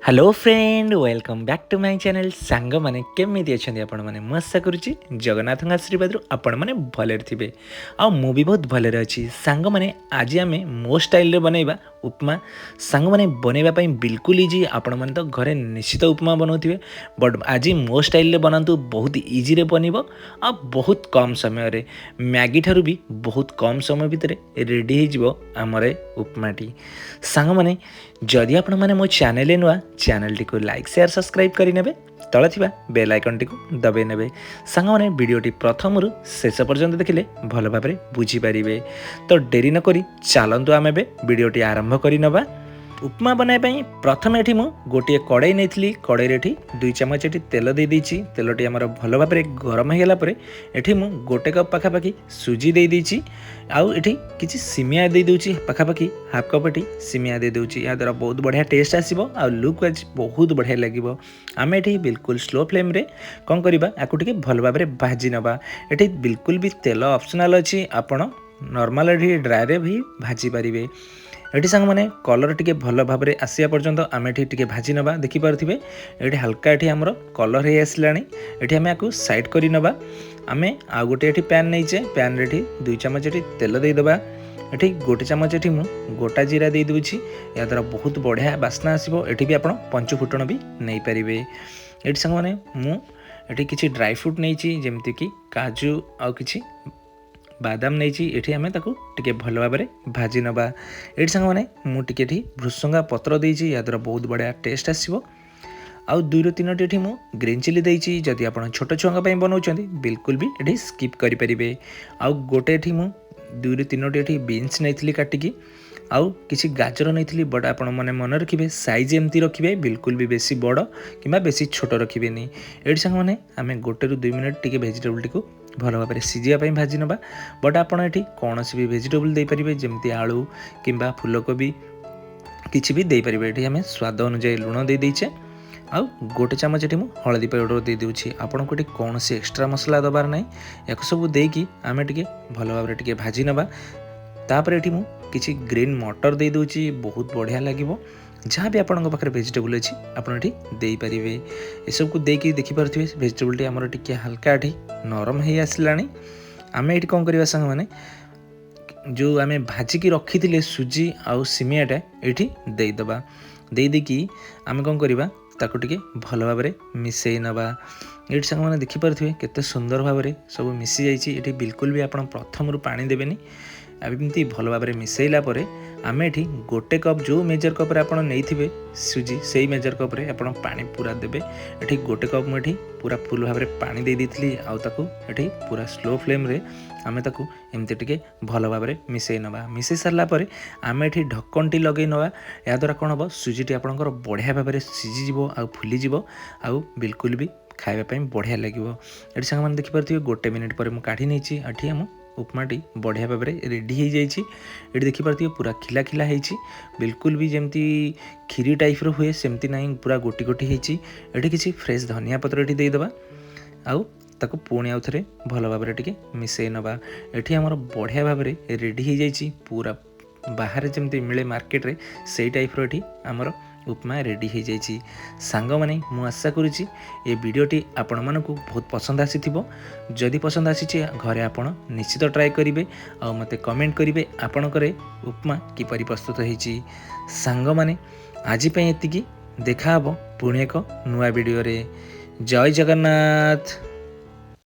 Hello friend welcome back to my channel song माने केमिति अछंदी आपण माने मु आशा करूची जगन्नाथ आशीर्वाद आपण माने भले थे आ मु भी बहुत भले अच्छी सांग माने आज आम मो स्टाइल रे बनैबा उपमा सांग माने बनैबा पई बिल्कुल इजी आपण माने तो घरे निश्चित उपमा बनाउथिबे बट आज मो स्टाइल रे बनातु बहुत इजी रे बनिबो आ बहुत कम समय रे मैगी ठारू भी बहुत कम समय भितर रेडी हो जिवो हमरे उपमाटी सांग माने जदि आपण माने मो चैनल नुआ चैनल टी को लाइक शेयर सब्सक्राइब करेंगे तले थिबा बेल आइकन टी को दबे नेबे सांग माने वीडियोटी प्रथम रु शेष पर्यंत देखिले भल भाव बुझी पारिबे। तो डेरी न करी चलंतु आमे बे वीडियोटी आरंभ करि नबा। उपमा बनाई प्रथम एठी मु गोटे कड़ाई नहीं कड़ाई एठी 2 चमच एठी तेल दे दीची तेलटी आमर भल भाव गरम हो गला परे एठी मु गोटे कप पाखापाखि सुजी दे दीची आउ एठी किछि सिमिया दे दूची पाखापाखि हाफ कप एठी सिमिया दे दूची या द्वारा बहुत बढ़िया टेस्ट आसीबो आ लुक वाइज बहुत बढ़िया लागिबो। आमे एठी बिल्कुल स्लो फ्लेम रे कोन करबा आकु टिके भल भाव भाजी नबा। एठी बिल्कुल भी तेल ऑप्शनल अछि आपण नॉर्मल एठी ड्राई रे भी भाजी पारिबे। एठी सांग माने कलर टिके भल भाव आसिया पर्यंत आम एठी टिके भाजी नबा। देखि पारुथिबे एठी हल्का एठी हमरो कलर हे आसलानी एठी आमे आकु साइड करि नबा। आमे आ गोटे एठी पैन नैचे पैन रे एठी 2 चमच एठी तेल दे दबा। एठी गोटे चमच एठी मु गोटा जीरा दे दूची या द्वारा बहुत बढ़िया बास्ना आसीबो। एठी भी आपण पंच फुटण भी नै परिबे। एठी सांग माने मु एठी किछि ड्राई फ्रूट नैची जेमति कि काजू आ किछि बादाम नहीं एठी आमे ताकू टिके भल भाव भाजी नबा। एठी संग माने मु टिके एठी भृसंगा पत्र देइची या द्वारा बहुत बढ़िया टेस्ट आसीबो। आउ 2 ରୁ 3 टी एठी मु ग्रीन चिली देइची जदि आपण छोट छुआंगा पई बनाउचंदी बिल्कुल भी एठी स्किप करि परिबे। आउ गोटे एठी मु 2 ରୁ 3 टी एठी बीन्स नैथिली काटिकी आउ किछि गाजर नैथिली बट आपण माने मन रखिबे साइज एमती रखिबे बिल्कुल भी बेसी बड़ किबा बेसी छोट रखिबेनी। एठी संग माने आमे गोटे ରୁ 2 मिनिट टिके वेजिटेबल टिको भल भाव सीझा भाजी नबा। बट आपड़ ये कौन भी वेजिटेबल दे पारे जमती आलू किंबा फूलकोबी किसी भी दे पारे। ये आम स्वाद अनुजाई लुण दे देचे आउ गोटे चमच ये हलदी पाउडर दे दूची। आपन को कौन एक्सट्रा मसला दबार ना या सब देकी आम टे भल भाव भाजी नबा। तापर ये किसी ग्रीन मटर दे दूची बहुत बढ़िया लगे जहाँ भी आपंक पाखे वेजिटेबल अच्छी आपड़ी दे पारे। ये सब को देकी देखिपे वेजिटेबल टी आमर टिके हल्का एठी नरम हो आसला। आम ये कौन करवा सांग माने जो आम भाजिकी रखी थे सुजी आउ सिमियाटा ये देदबा। दे देकी आम कौन करवा ताको टिके भल भाव मिसई नबा। ये सांग मैंने देखिपे केते सुंदर भाव सब मिसी जाइए। बिल्कुल भी आप प्रथम रू पानी देवेनि एमती भल भाव मिसैला आम ये गोटे कप जो मेजर कप्रे आप नहीं सुजी से मेजर कप्रे आप पानी पूरा देवे। ये गोटे कप मुझे पूरा फुल भाव पानी दे दी आउ ये पूरा स्लो फ्लेम रे आम ताकू एमती टिके भल भाव मिसई नबा। मिसई सारा आम ये ढक्कनटी लगे नवा या द्वारा कौन हम सुजीटी आपंकर बढ़िया भाव सीझी आ फुलीज आउ बिल्कुल भी खावाई बढ़िया लगे। ये सांग मैंने देखिपे गोटे मिनिट पर मुझे काढ़ी नहीं एटी आम उपमाटी बढ़िया भाव रेडी हो जाइए। ये देखिपे पूरा खिला खिला होती बिल्कुल भी जमती खीरी टाइप रो हुए सेमती ना पूरा गोटी गोटी होती। ये किसी फ्रेश धनिया पत्र ये देदबा आउ ताको पुणी आउ थे भल भाव मिसई नबा। ये आमर बढ़िया भाव रेडी हो जाइए पूरा बाहर जमती मिले मार्केट रे से टाइप रो आमर उपमा रेडी हो जाइए। सांग माने मु आशा करुच्ची ये वीडियोटी आपण मानकु बहुत पसंद आसीथिबो। जदि पसंद आसीछि घरे आपण निश्चित ट्राए करिवे आ मते कमेंट करिवे आपणकर उपमा किपरि प्रस्तुत होईछि। सांग माने आज पई एतिकी देखा हबो पुणी एक नुआ वीडियो रे। जय जगन्नाथ।